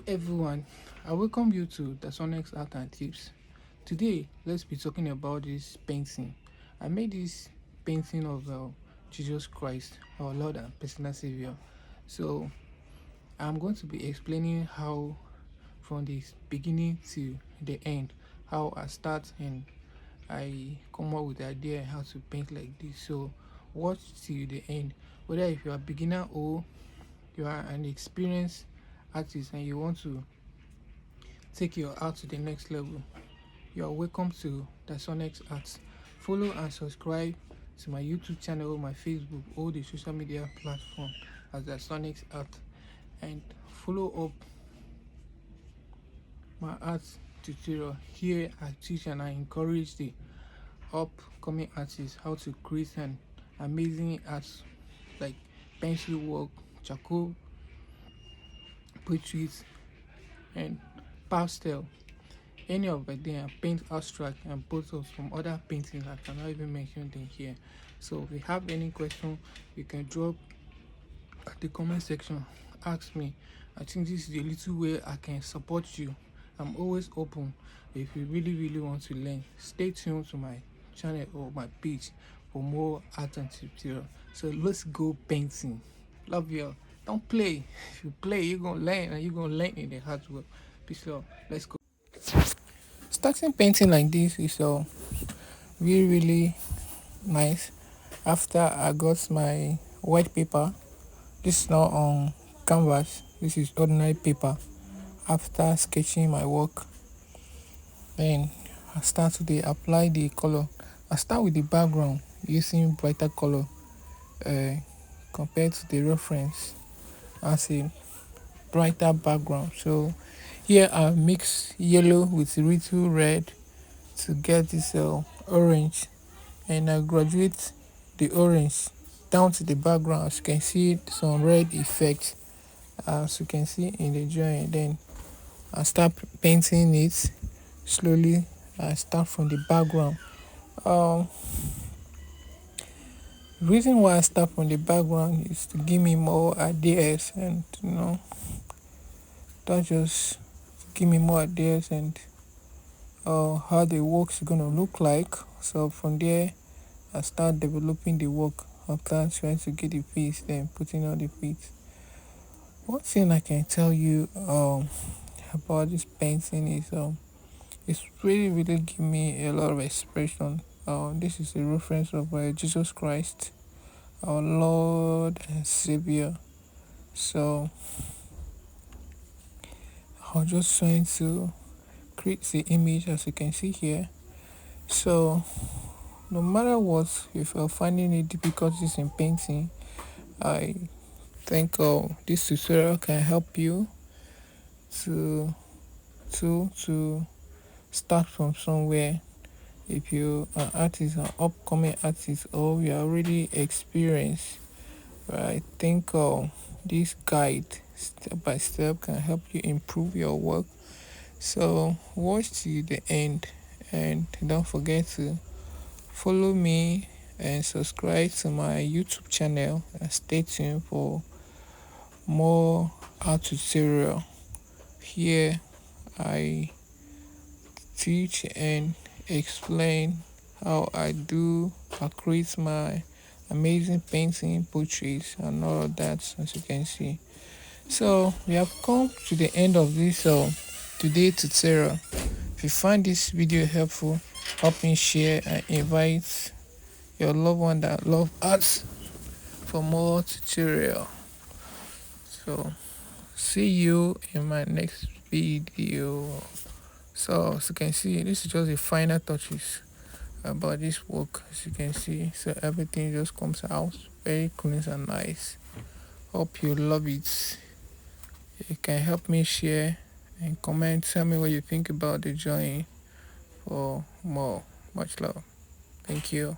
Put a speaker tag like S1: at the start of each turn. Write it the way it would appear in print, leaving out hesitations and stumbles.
S1: Everyone, I welcome you to Dasunnex Art and Tips. Today, let's be talking about this painting. I made this painting of Jesus Christ, our Lord and personal Savior. So, I'm going to be explaining how, from the beginning to the end, how I start and I come up with the idea how to paint like this. So, watch till the end. Whether if you are a beginner or you are an experienced artist and you want to take your art to the next level, you are welcome to Dasunnex Arts. Follow and subscribe to my YouTube channel, my Facebook, all the social media platforms as Dasunnex Art, and follow up my art tutorial. Here I teach and I encourage the upcoming artists how to create an amazing art like pencil work, charcoal, portraits, and pastel. Any of them paint abstract and photos from other paintings I cannot even mention them here. So if you have any question, you can drop at the comment section. Ask me. I think this is a little way I can support you. I'm always open if you really want to learn. Stay tuned to my channel or my page for more art and tutorial. So let's go painting. Love you. Don't play. If you play, you're gonna learn and you're gonna learn in the hard work. Peace out. Let's go. Starting painting like this is really nice. After I got my white paper, this is not on canvas, this is ordinary paper. After sketching my work, then I start to apply the color. I start with the background using brighter color uh, compared to the reference as a brighter background. So here I mix yellow with little red to get this orange, and I graduate the orange down to the background. As you can see some red effect as you can see in the drawing. Then I start painting it slowly. I start from the background. um Reason why I start from the background is to give me more ideas, and that just give me more ideas and how the work's gonna look like. So from there I start developing the work after trying to get the piece, then putting on the piece. One thing I can tell you about this painting is it's really give me a lot of expression. This is a reference of Jesus Christ, our Lord and Savior. So I'm just trying to create the image as you can see here. So no matter what, if you're finding it difficulties in painting, I think this tutorial can help you to to start from somewhere. If you are artist, an upcoming artist, or you are already experienced, I think this guide step by step can help you improve your work. So watch till the end, and don't forget to follow me and subscribe to my YouTube channel, and stay tuned for more art tutorial. Here I teach and explain how I create my amazing painting, portraits, and all of that, as you can see. So we have come to the end of this today tutorial. If you find this video helpful, help me share and invite your loved one that love arts for more tutorial. So see you in my next video. So as you can see, this is just the final touches about this work, as you can see. So everything just comes out very clean and nice. Hope you love it. You can help me share and comment. Tell me what you think about the drawing for more. Much love. Thank you.